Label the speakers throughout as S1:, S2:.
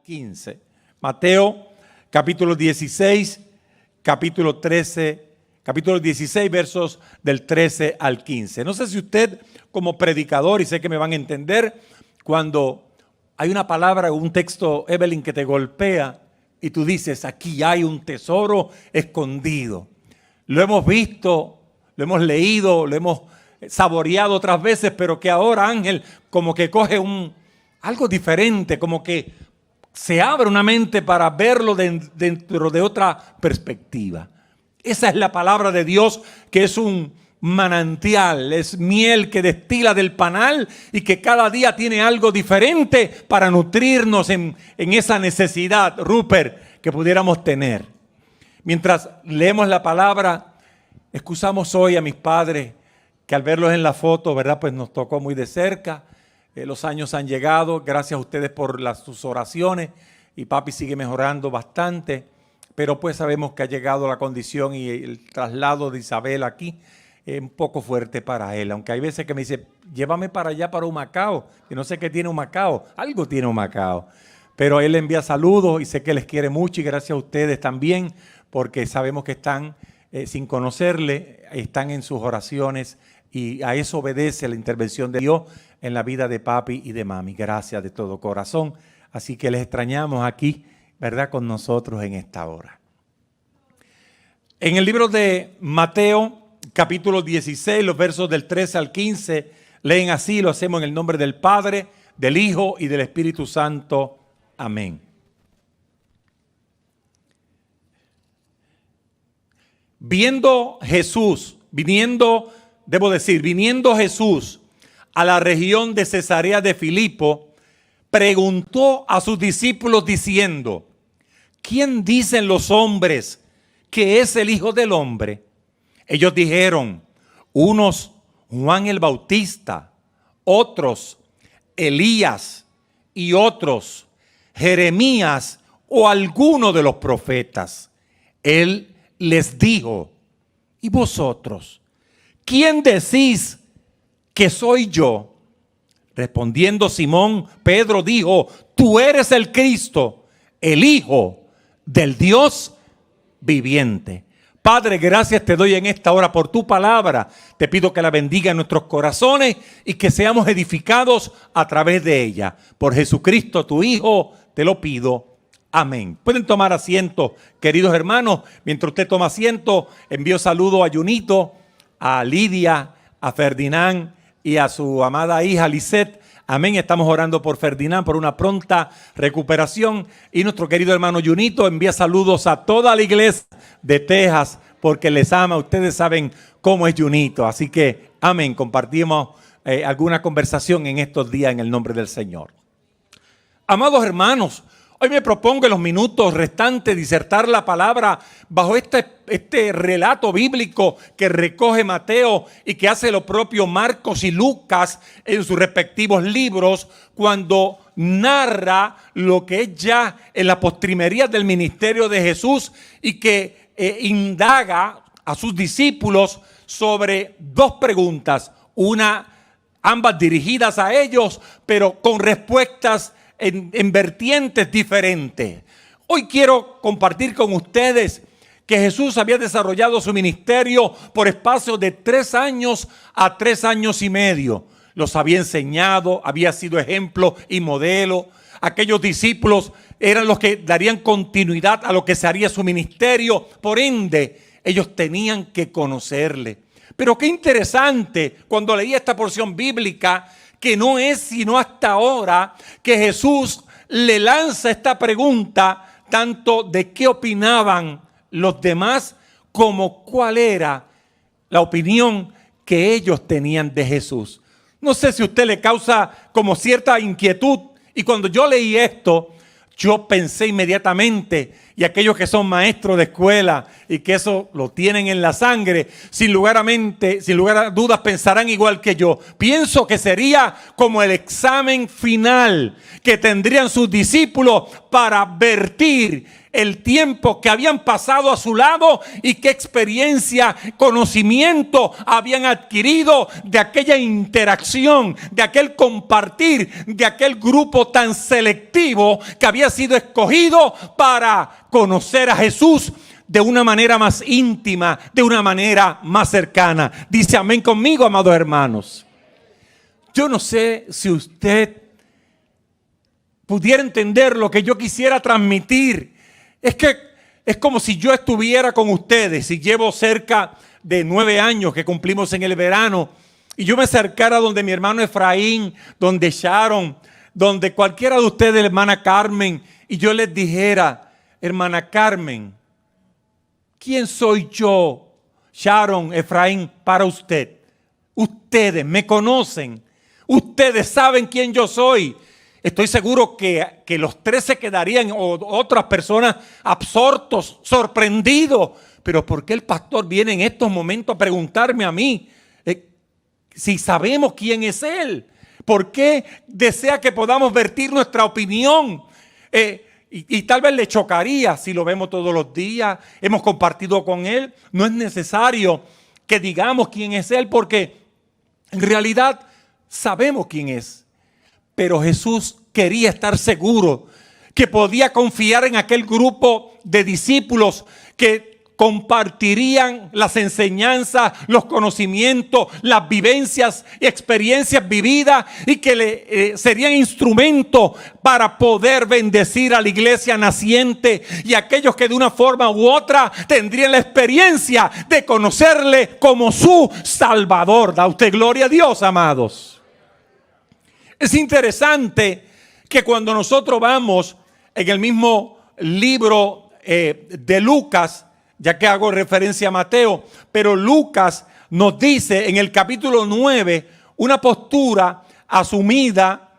S1: 15. Mateo capítulo 16, capítulo 16 versos del 13 al 15. No sé si usted como predicador, y sé que me van a entender, cuando hay una palabra o un texto, Evelyn, que te golpea y tú dices, aquí hay un tesoro escondido. Lo hemos visto, lo hemos leído, lo hemos saboreado otras veces, pero que ahora, Ángel, como que coge algo diferente, como que se abre una mente para verlo dentro de otra perspectiva. Esa es la palabra de Dios, que es un manantial, es miel que destila del panal y que cada día tiene algo diferente para nutrirnos en esa necesidad, Rupert, que pudiéramos tener. Mientras leemos la palabra, excusamos hoy a mis padres que al verlos en la foto, ¿verdad? Pues nos tocó muy de cerca. Los años han llegado, gracias a ustedes por sus oraciones, y papi sigue mejorando bastante, pero pues sabemos que ha llegado la condición y el traslado de Isabel aquí es un poco fuerte para él, aunque hay veces que me dice, llévame para allá, para Humacao, y no sé qué tiene Humacao, algo tiene Humacao, pero él le envía saludos y sé que les quiere mucho, y gracias a ustedes también, porque sabemos que están sin conocerle, están en sus oraciones, y a eso obedece la intervención de Dios en la vida de papi y de mami. Gracias de todo corazón. Así que les extrañamos aquí, ¿verdad?, con nosotros en esta hora. En el libro de Mateo, capítulo 16, los versos del 13 al 15, leen así, lo hacemos en el nombre del Padre, del Hijo y del Espíritu Santo. Amén. Viniendo Jesús a la región de Cesarea de Filipo, preguntó a sus discípulos diciendo, ¿quién dicen los hombres que es el Hijo del Hombre? Ellos dijeron, unos Juan el Bautista, otros Elías y otros Jeremías o alguno de los profetas. Él les dijo, ¿y vosotros? ¿Quién decís que soy yo? Respondiendo Simón, Pedro dijo, tú eres el Cristo, el Hijo del Dios viviente. Padre, gracias te doy en esta hora por tu palabra. Te pido que la bendiga en nuestros corazones y que seamos edificados a través de ella. Por Jesucristo, tu Hijo, te lo pido. Amén. Pueden tomar asiento, queridos hermanos. Mientras usted toma asiento, envío saludo a Junito, a Lidia, a Ferdinand y a su amada hija Lisette. Amén. Estamos orando por Ferdinand, por una pronta recuperación. Y nuestro querido hermano Junito envía saludos a toda la iglesia de Texas porque les ama. Ustedes saben cómo es Junito. Así que, amén. Compartimos alguna conversación en estos días en el nombre del Señor. Amados hermanos, hoy me propongo en los minutos restantes disertar la palabra bajo este relato bíblico que recoge Mateo y que hace lo propio Marcos y Lucas en sus respectivos libros cuando narra lo que es ya en la postrimería del ministerio de Jesús y que indaga a sus discípulos sobre dos preguntas, ambas dirigidas a ellos, pero con respuestas en vertientes diferentes. Hoy quiero compartir con ustedes que Jesús había desarrollado su ministerio por espacio de 3 años a 3 años y medio. Los había enseñado, había sido ejemplo y modelo. Aquellos discípulos eran los que darían continuidad a lo que sería su ministerio. Por ende, ellos tenían que conocerle. Pero qué interesante cuando leí esta porción bíblica, que no es sino hasta ahora que Jesús le lanza esta pregunta, tanto de qué opinaban los demás como cuál era la opinión que ellos tenían de Jesús. No sé si a usted le causa como cierta inquietud, y cuando yo leí esto, yo pensé inmediatamente y aquellos que son maestros de escuela y que eso lo tienen en la sangre, sin lugar a dudas pensarán igual que yo. Pienso que sería como el examen final que tendrían sus discípulos para vertir el tiempo que habían pasado a su lado y qué experiencia, conocimiento habían adquirido de aquella interacción, de aquel compartir, de aquel grupo tan selectivo que había sido escogido para conocer a Jesús de una manera más íntima, de una manera más cercana. Dice amén conmigo, amados hermanos. Yo no sé si usted pudiera entender lo que yo quisiera transmitir. Es que es como si yo estuviera con ustedes y llevo cerca de 9 años que cumplimos en el verano y yo me acercara donde mi hermano Efraín, donde Sharon, donde cualquiera de ustedes, hermana Carmen, y yo les dijera, hermana Carmen, ¿quién soy yo, Sharon, Efraín, para usted? Ustedes me conocen, ustedes saben quién yo soy. Estoy seguro que los 3 se quedarían, o otras personas absortos, sorprendidos. Pero ¿por qué el pastor viene en estos momentos a preguntarme a mí si sabemos quién es Él? ¿Por qué desea que podamos vertir nuestra opinión? Y tal vez le chocaría si lo vemos todos los días, hemos compartido con Él. No es necesario que digamos quién es Él porque en realidad sabemos quién es. Pero Jesús quería estar seguro que podía confiar en aquel grupo de discípulos que compartirían las enseñanzas, los conocimientos, las vivencias y experiencias vividas y que le serían instrumento para poder bendecir a la iglesia naciente y aquellos que de una forma u otra tendrían la experiencia de conocerle como su Salvador. Da usted gloria a Dios, amados. Es interesante que cuando nosotros vamos en el mismo libro de Lucas, ya que hago referencia a Mateo, pero Lucas nos dice en el capítulo 9 una postura asumida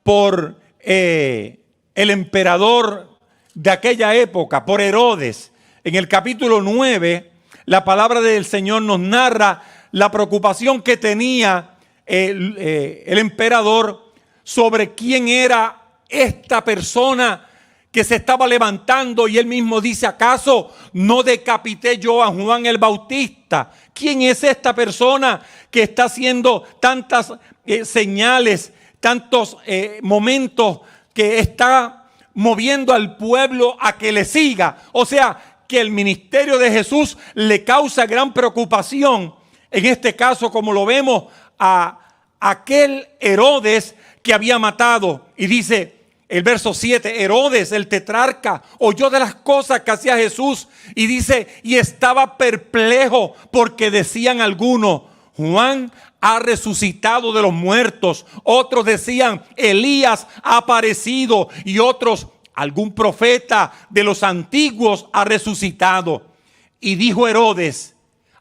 S1: por el emperador de aquella época, por Herodes. En el capítulo 9, la palabra del Señor nos narra la preocupación que tenía el emperador sobre quién era esta persona que se estaba levantando, y él mismo dice: ¿acaso no decapité yo a Juan el Bautista? ¿Quién es esta persona que está haciendo tantas señales, tantos momentos, que está moviendo al pueblo a que le siga? O sea, que el ministerio de Jesús le causa gran preocupación. En este caso, como lo vemos, a aquel Herodes que había matado. Y dice el verso 7, Herodes el tetrarca oyó de las cosas que hacía Jesús y dice, y estaba perplejo porque decían algunos, Juan ha resucitado de los muertos. Otros decían, Elías ha aparecido, y otros, algún profeta de los antiguos ha resucitado. Y dijo Herodes,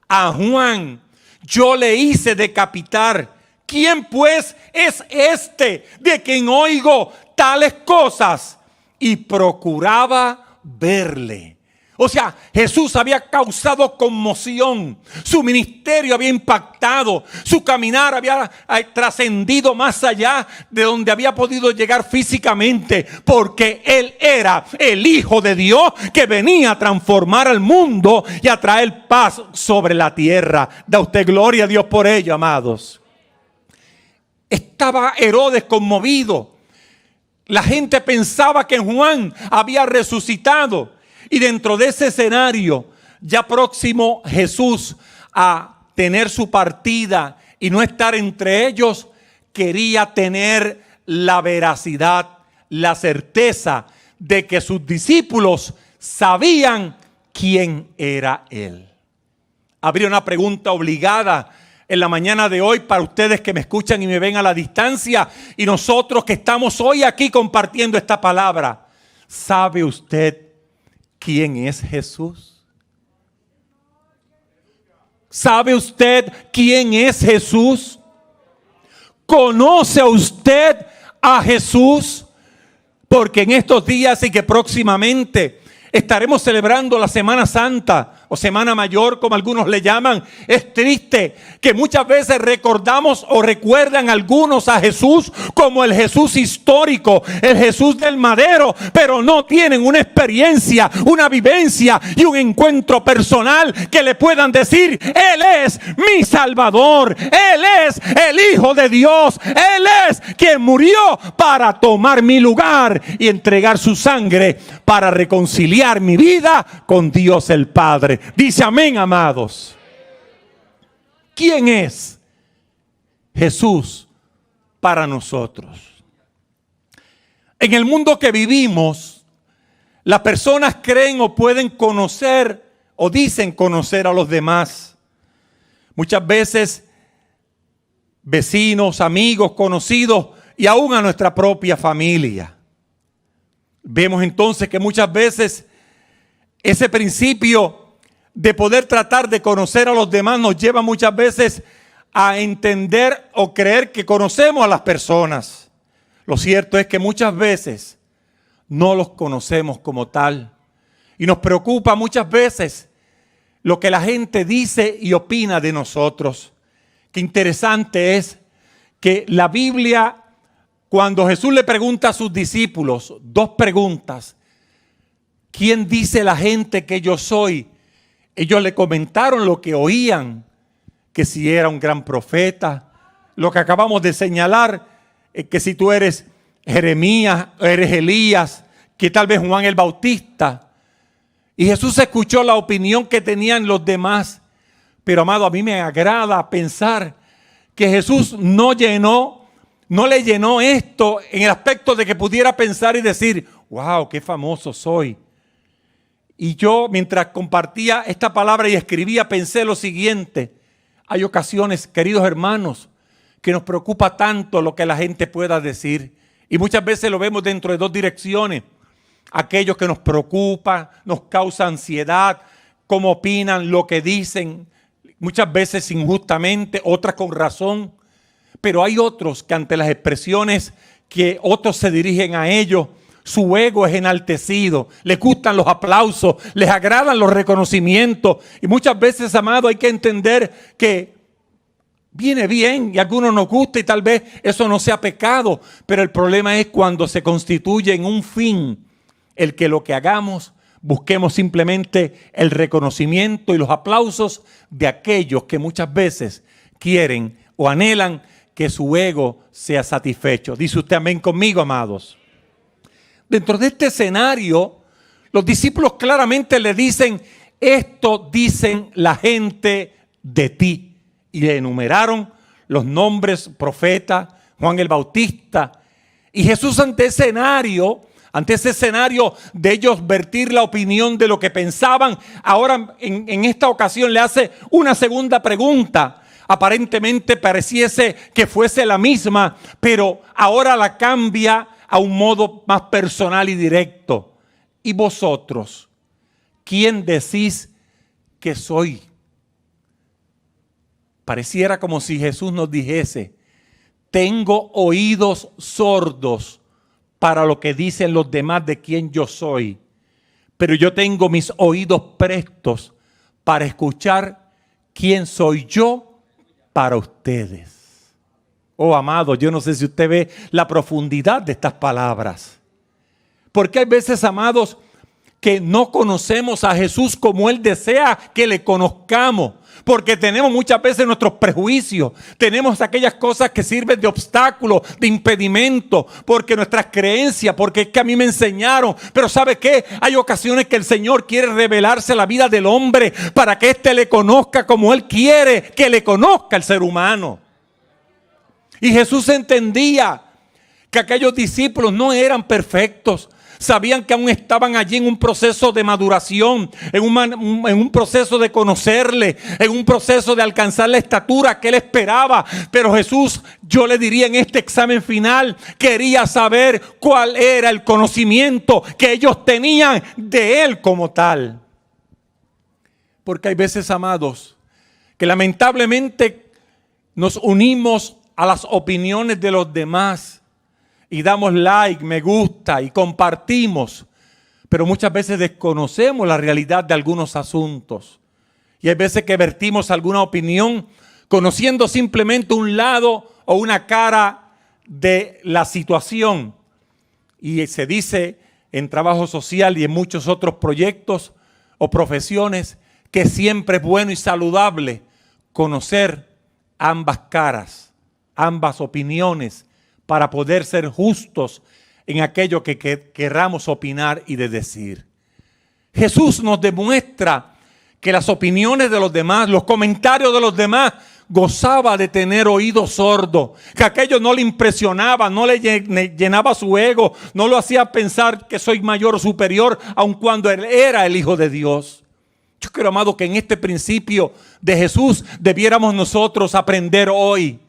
S1: a Juan yo le hice decapitar. ¿Quién pues es este de quien oigo tales cosas? Y procuraba verle. O sea, Jesús había causado conmoción, su ministerio había impactado, su caminar había trascendido más allá de donde había podido llegar físicamente, porque Él era el Hijo de Dios que venía a transformar al mundo y a traer paz sobre la tierra. Da usted gloria a Dios por ello, amados. Estaba Herodes conmovido. La gente pensaba que Juan había resucitado. Y dentro de ese escenario, ya próximo Jesús a tener su partida y no estar entre ellos, quería tener la veracidad, la certeza de que sus discípulos sabían quién era Él. Habría una pregunta obligada en la mañana de hoy para ustedes que me escuchan y me ven a la distancia, y nosotros que estamos hoy aquí compartiendo esta palabra. ¿Sabe usted quién es Jesús? ¿Sabe usted quién es Jesús? ¿Conoce usted a Jesús? Porque en estos días y que próximamente Estaremos celebrando la Semana Santa o Semana Mayor, como algunos le llaman. Es triste que muchas veces recordamos o recuerdan algunos a Jesús como el Jesús histórico, el Jesús del madero, pero no tienen una experiencia, una vivencia y un encuentro personal que le puedan decir: Él es mi Salvador, Él es el Hijo de Dios, Él es quien murió para tomar mi lugar y entregar su sangre para reconciliar mi vida con Dios el Padre. Dice amén, amados. ¿Quién es Jesús para nosotros? En el mundo que vivimos, las personas creen o pueden conocer o dicen conocer a los demás. Muchas veces vecinos, amigos, conocidos y aún a nuestra propia familia. Vemos entonces que muchas veces ese principio de poder tratar de conocer a los demás nos lleva muchas veces a entender o creer que conocemos a las personas. Lo cierto es que muchas veces no los conocemos como tal. Y nos preocupa muchas veces lo que la gente dice y opina de nosotros. Qué interesante es que la Biblia, cuando Jesús le pregunta a sus discípulos, dos preguntas: ¿quién dice la gente que yo soy? Ellos le comentaron lo que oían, que si era un gran profeta, lo que acabamos de señalar, que si tú eres Jeremías, eres Elías, que tal vez Juan el Bautista. Y Jesús escuchó la opinión que tenían los demás. Pero amado, a mí me agrada pensar que Jesús no le llenó esto en el aspecto de que pudiera pensar y decir: wow, qué famoso soy. Y yo, mientras compartía esta palabra y escribía, pensé lo siguiente: hay ocasiones, queridos hermanos, que nos preocupa tanto lo que la gente pueda decir. Y muchas veces lo vemos dentro de dos direcciones. Aquellos que nos preocupa, nos causa ansiedad, cómo opinan, lo que dicen, muchas veces injustamente, otras con razón. Pero hay otros que ante las expresiones que otros se dirigen a ellos, su ego es enaltecido, les gustan los aplausos, les agradan los reconocimientos. Y muchas veces, amado, hay que entender que viene bien y a algunos nos gusta y tal vez eso no sea pecado. Pero el problema es cuando se constituye en un fin el que lo que hagamos, busquemos simplemente el reconocimiento y los aplausos de aquellos que muchas veces quieren o anhelan que su ego sea satisfecho. Dice usted amén conmigo, amados. Dentro de este escenario, los discípulos claramente le dicen: esto dicen la gente de ti. Y le enumeraron los nombres: profeta, Juan el Bautista. Y Jesús ante ese escenario de ellos vertir la opinión de lo que pensaban, ahora en esta ocasión le hace una segunda pregunta. Aparentemente pareciese que fuese la misma, pero ahora la cambia a un modo más personal y directo. ¿Y vosotros, quién decís que soy? Pareciera como si Jesús nos dijese: tengo oídos sordos para lo que dicen los demás de quién yo soy, pero yo tengo mis oídos prestos para escuchar quién soy yo para ustedes. Oh, amado, yo no sé si usted ve la profundidad de estas palabras. Porque hay veces, amados, que no conocemos a Jesús como Él desea que le conozcamos. Porque tenemos muchas veces nuestros prejuicios, tenemos aquellas cosas que sirven de obstáculo, de impedimento, porque nuestras creencias, porque es que a mí me enseñaron. Pero ¿sabe qué? Hay ocasiones que el Señor quiere revelarse a la vida del hombre para que éste le conozca como Él quiere que le conozca el ser humano. Y Jesús entendía que aquellos discípulos no eran perfectos. Sabían que aún estaban allí en un proceso de maduración, en un proceso de conocerle, en un proceso de alcanzar la estatura que Él esperaba. Pero Jesús, yo le diría en este examen final, quería saber cuál era el conocimiento que ellos tenían de Él como tal. Porque hay veces, amados, que lamentablemente nos unimos a las opiniones de los demás y damos like, me gusta y compartimos. pero muchas veces desconocemos la realidad de algunos asuntos. Y hay veces que vertimos alguna opinión conociendo simplemente un lado o una cara de la situación. Y se dice en trabajo social y en muchos otros proyectos o profesiones que siempre es bueno y saludable conocer ambas caras, ambas opiniones, para poder ser justos en aquello que querramos opinar y de decir. Jesús nos demuestra que las opiniones de los demás, los comentarios de los demás, gozaba de tener oído sordo, que aquello no le impresionaba, no le llenaba su ego, no lo hacía pensar que soy mayor o superior, aun cuando él era el Hijo de Dios. Yo quiero, amado, que en este principio de Jesús debiéramos nosotros aprender hoy.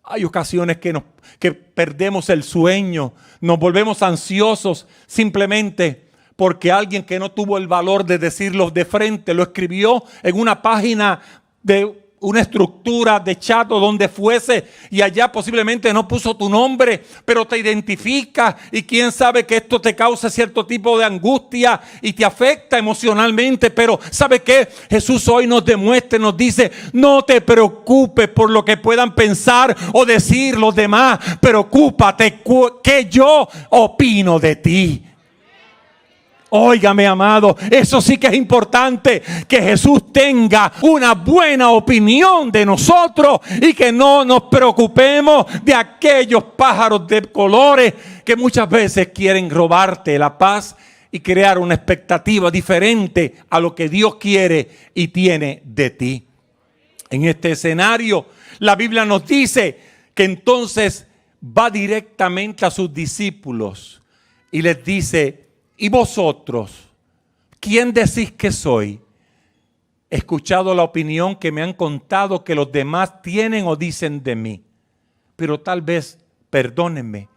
S1: Hay ocasiones que perdemos el sueño, nos volvemos ansiosos simplemente porque alguien que no tuvo el valor de decirlo de frente lo escribió en una página de una estructura de chat o donde fuese, y allá posiblemente no puso tu nombre, pero te identifica, y quién sabe que esto te causa cierto tipo de angustia y te afecta emocionalmente. Pero ¿sabe qué? Jesús hoy nos demuestra, nos dice: no te preocupes por lo que puedan pensar o decir los demás, preocúpate que yo opino de ti. Óigame, amado, eso sí que es importante, que Jesús tenga una buena opinión de nosotros y que no nos preocupemos de aquellos pájaros de colores que muchas veces quieren robarte la paz y crear una expectativa diferente a lo que Dios quiere y tiene de ti. En este escenario, la Biblia nos dice que entonces va directamente a sus discípulos y les dice: ¿y vosotros, quién decís que soy? He escuchado la opinión que me han contado que los demás tienen o dicen de mí. Pero tal vez, perdónenme,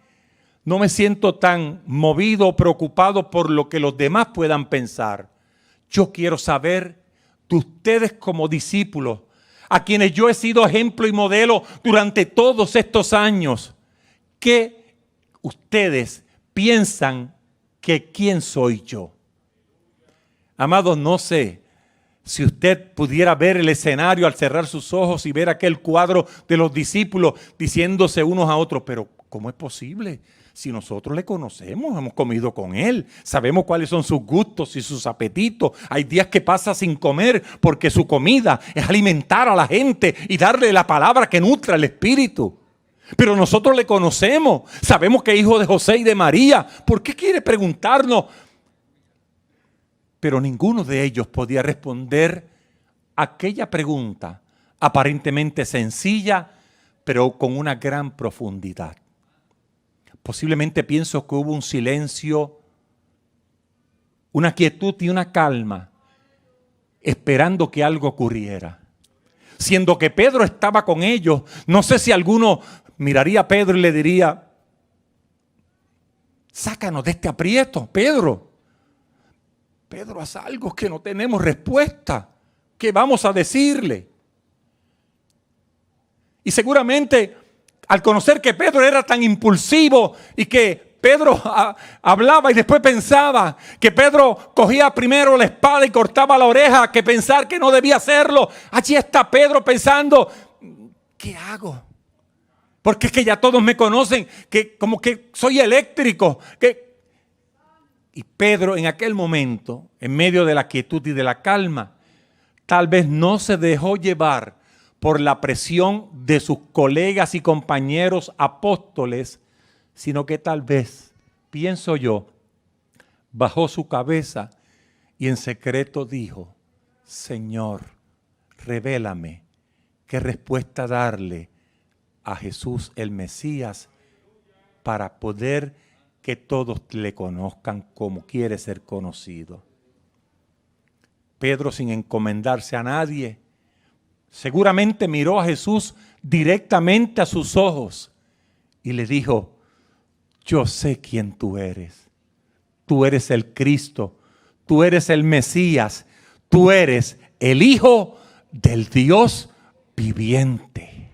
S1: no me siento tan movido o preocupado por lo que los demás puedan pensar. Yo quiero saber de ustedes como discípulos, a quienes yo he sido ejemplo y modelo durante todos estos años. ¿Qué ustedes piensan que quién soy yo? Amados, no sé si usted pudiera ver el escenario al cerrar sus ojos y ver aquel cuadro de los discípulos diciéndose unos a otros: pero ¿cómo es posible? Si nosotros le conocemos, hemos comido con él, sabemos cuáles son sus gustos y sus apetitos. Hay días que pasa sin comer porque su comida es alimentar a la gente y darle la palabra que nutra el espíritu. Pero nosotros le conocemos, sabemos que es hijo de José y de María. ¿Por qué quiere preguntarnos? Pero ninguno de ellos podía responder aquella pregunta aparentemente sencilla, pero con una gran profundidad. Posiblemente pienso que hubo un silencio, una quietud y una calma, esperando que algo ocurriera. Siendo que Pedro estaba con ellos, no sé si alguno miraría a Pedro y le diría: sácanos de este aprieto, Pedro. Pedro, haz algo, que no tenemos respuesta. ¿Qué vamos a decirle? Y seguramente al conocer que Pedro era tan impulsivo y que Pedro hablaba y después pensaba, que Pedro cogía primero la espada y cortaba la oreja, que pensar que no debía hacerlo, allí está Pedro pensando: ¿qué hago? Porque es que ya todos me conocen, que como que soy eléctrico. Y Pedro en aquel momento, en medio de la quietud y de la calma, tal vez no se dejó llevar por la presión de sus colegas y compañeros apóstoles, sino que tal vez, pienso yo, bajó su cabeza y en secreto dijo: Señor, revélame qué respuesta darle a Jesús el Mesías para poder que todos le conozcan como quiere ser conocido. Pedro, sin encomendarse a nadie, seguramente miró a Jesús directamente a sus ojos y le dijo: yo sé quién tú eres. Tú eres el Cristo, tú eres el Mesías, tú eres el Hijo del Dios viviente.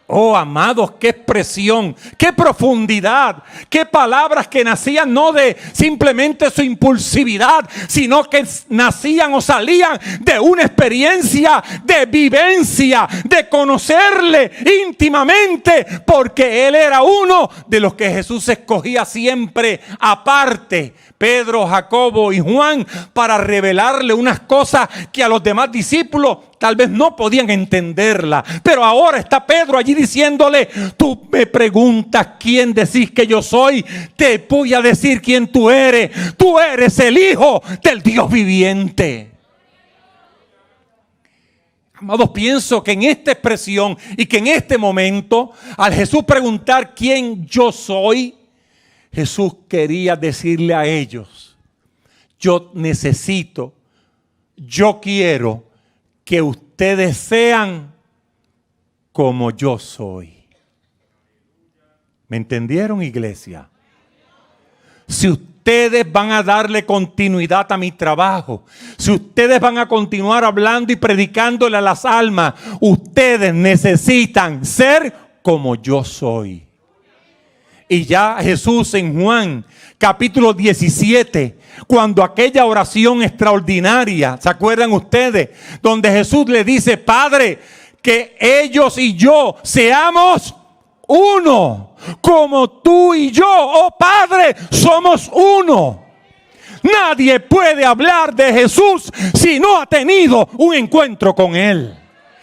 S1: Oh, amados, qué expresión, qué profundidad, qué palabras que nacían no de simplemente su impulsividad, sino que nacían o salían de una experiencia de vivencia, de conocerle íntimamente, porque él era uno de los que Jesús escogía siempre aparte, Pedro, Jacobo y Juan, para revelarle unas cosas que a los demás discípulos tal vez no podían entenderla. Pero ahora está Pedro allí diciéndole: tú me preguntas quién decís que yo soy, te voy a decir quién tú eres. Tú eres el Hijo del Dios viviente. Amados, pienso que en esta expresión y que en este momento, al Jesús preguntar quién yo soy, Jesús quería decirle a ellos: yo necesito, yo quiero que ustedes sean como yo soy. ¿Me entendieron, iglesia? Si ustedes van a darle continuidad a mi trabajo, si ustedes van a continuar hablando y predicándole a las almas, ustedes necesitan ser como yo soy. Y ya Jesús en Juan capítulo 17, cuando aquella oración extraordinaria, ¿se acuerdan ustedes? Donde Jesús le dice: Padre, que ellos y yo seamos uno, como tú y yo, oh Padre, somos uno. Nadie puede hablar de Jesús si no ha tenido un encuentro con Él.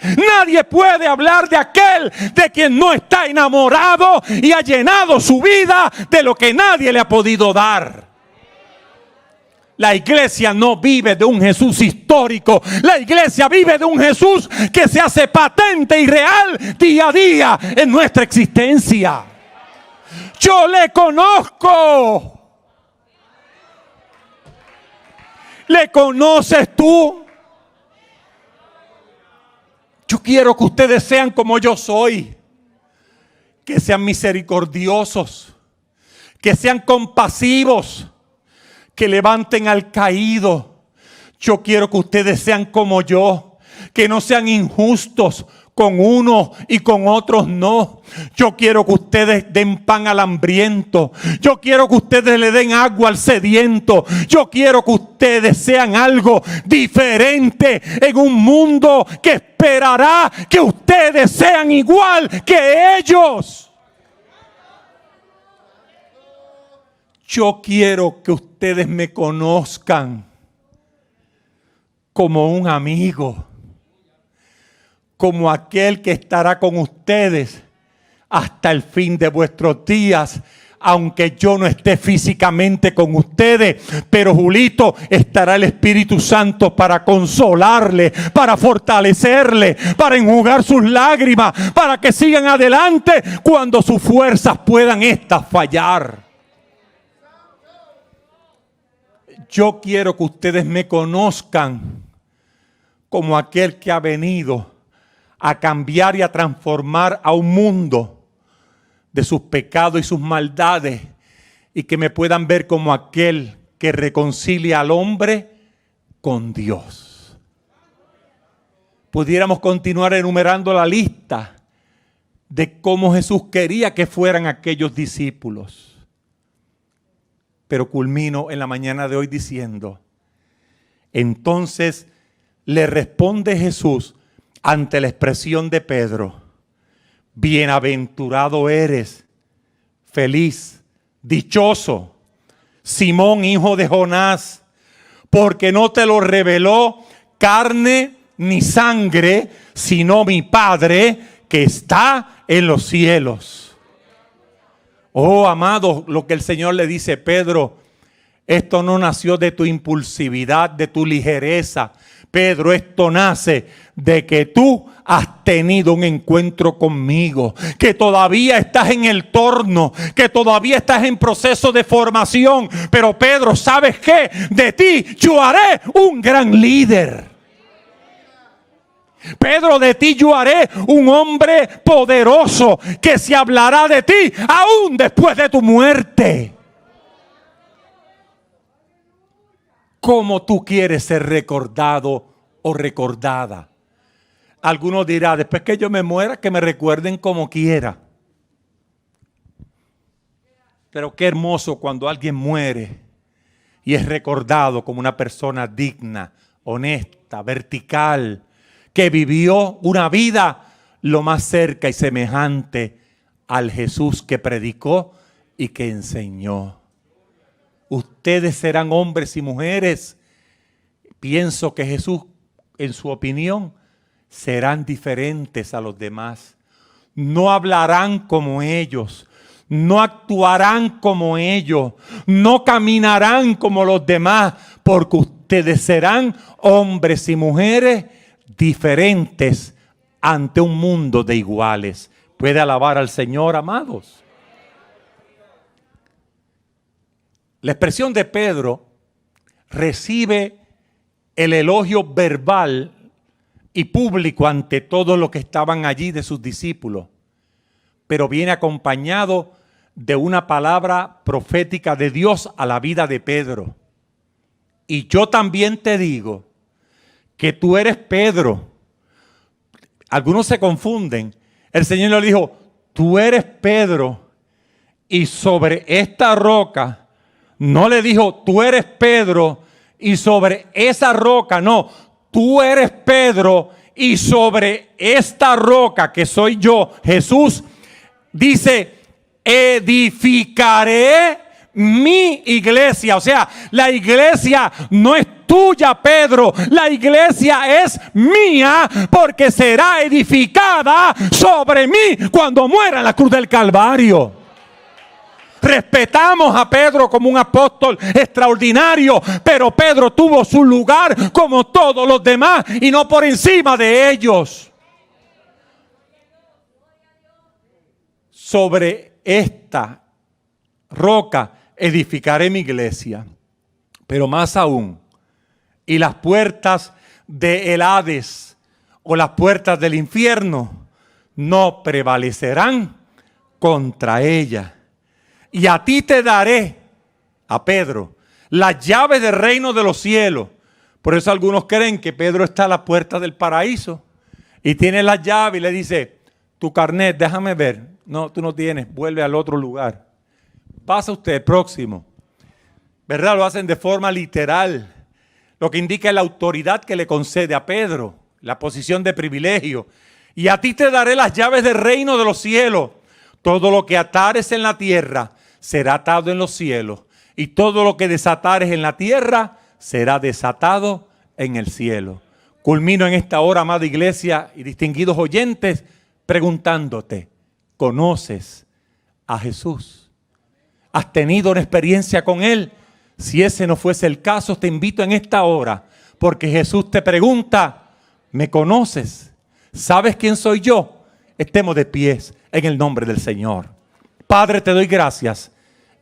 S1: Nadie puede hablar de aquel de quien no está enamorado y ha llenado su vida de lo que nadie le ha podido dar. La iglesia no vive de un Jesús histórico. La iglesia vive de un Jesús que se hace patente y real día a día en nuestra existencia. Yo le conozco. ¿Le conoces tú? Yo quiero que ustedes sean como yo soy, que sean misericordiosos, que sean compasivos, que levanten al caído. Yo quiero que ustedes sean como yo, que no sean injustos con unos y con otros no. Yo quiero que ustedes den pan al hambriento. Yo quiero que ustedes le den agua al sediento. Yo quiero que ustedes sean algo diferente en un mundo que esperará que ustedes sean igual que ellos. Yo quiero que ustedes me conozcan como un amigo, como aquel que estará con ustedes hasta el fin de vuestros días, aunque yo no esté físicamente con ustedes. Pero Julito, estará el Espíritu Santo para consolarle, para fortalecerle, para enjugar sus lágrimas, para que sigan adelante cuando sus fuerzas puedan estas fallar. Yo quiero que ustedes me conozcan como aquel que ha venido a cambiar y a transformar a un mundo de sus pecados y sus maldades, y que me puedan ver como aquel que reconcilia al hombre con Dios. Pudiéramos continuar enumerando la lista de cómo Jesús quería que fueran aquellos discípulos. Pero culmino en la mañana de hoy diciendo: entonces le responde Jesús ante la expresión de Pedro: bienaventurado eres, feliz, dichoso, Simón, hijo de Jonás, porque no te lo reveló carne ni sangre, sino mi Padre que está en los cielos. Oh, amado, lo que el Señor le dice: Pedro, esto no nació de tu impulsividad, de tu ligereza. Pedro, esto nace de que tú has tenido un encuentro conmigo, que todavía estás en el torno, que todavía estás en proceso de formación. Pero Pedro, ¿sabes qué? De ti yo haré un gran líder. Pedro, de ti yo haré un hombre poderoso que se hablará de ti aún después de tu muerte. ¿Cómo tú quieres ser recordado o recordada? Algunos dirán, después que yo me muera, que me recuerden como quiera. Pero qué hermoso cuando alguien muere y es recordado como una persona digna, honesta, vertical, que vivió una vida lo más cerca y semejante al Jesús que predicó y que enseñó. Ustedes serán hombres y mujeres. Pienso que Jesús, en su opinión, serán diferentes a los demás. No hablarán como ellos. No actuarán como ellos. No caminarán como los demás. Porque ustedes serán hombres y mujeres diferentes ante un mundo de iguales. ¿Puede alabar al Señor, amados? La expresión de Pedro recibe el elogio verbal y público ante todos los que estaban allí de sus discípulos, pero viene acompañado de una palabra profética de Dios a la vida de Pedro. Y yo también te digo que tú eres Pedro. Algunos se confunden. El Señor le dijo, tú eres Pedro, y sobre esta roca. No le dijo, tú eres Pedro y sobre esa roca. No, tú eres Pedro y sobre esta roca que soy yo, Jesús, dice, edificaré mi iglesia. O sea, la iglesia no es tuya, Pedro. La iglesia es mía porque será edificada sobre mí cuando muera en la cruz del Calvario. Respetamos a Pedro como un apóstol extraordinario, pero Pedro tuvo su lugar como todos los demás y no por encima de ellos. Sobre esta roca edificaré mi iglesia, pero más aún, y las puertas del Hades o las puertas del infierno no prevalecerán contra ella. Y a ti te daré, a Pedro, las llaves del reino de los cielos. Por eso algunos creen que Pedro está a la puerta del paraíso y tiene las llaves y le dice, tu carnet, déjame ver. No, tú no tienes, vuelve al otro lugar. Pasa usted, próximo. ¿Verdad? Lo hacen de forma literal. Lo que indica la autoridad que le concede a Pedro, la posición de privilegio. Y a ti te daré las llaves del reino de los cielos. Todo lo que atares en la tierra será atado en los cielos, y todo lo que desatares en la tierra será desatado en el cielo. Culmino en esta hora, amada iglesia y distinguidos oyentes, preguntándote, ¿conoces a Jesús? ¿Has tenido una experiencia con Él? Si ese no fuese el caso, te invito en esta hora, porque Jesús te pregunta, ¿me conoces? ¿Sabes quién soy yo? Estemos de pies en el nombre del Señor. Padre, te doy gracias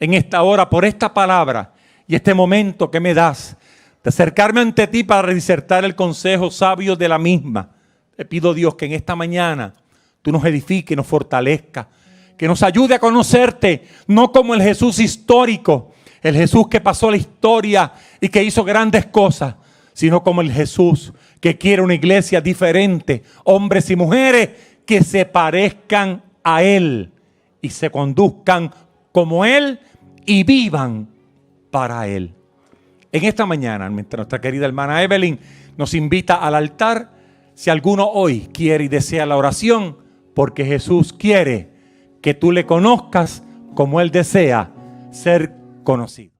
S1: en esta hora por esta palabra y este momento que me das de acercarme ante ti para disertar el consejo sabio de la misma. Te pido, Dios, que en esta mañana tú nos edifiques, nos fortalezca, que nos ayude a conocerte, no como el Jesús histórico, el Jesús que pasó la historia y que hizo grandes cosas, sino como el Jesús que quiere una iglesia diferente, hombres y mujeres que se parezcan a Él y se conduzcan como Él y vivan para Él. En esta mañana, mientras nuestra querida hermana Evelyn nos invita al altar, si alguno hoy quiere y desea la oración, porque Jesús quiere que tú le conozcas como Él desea ser conocido.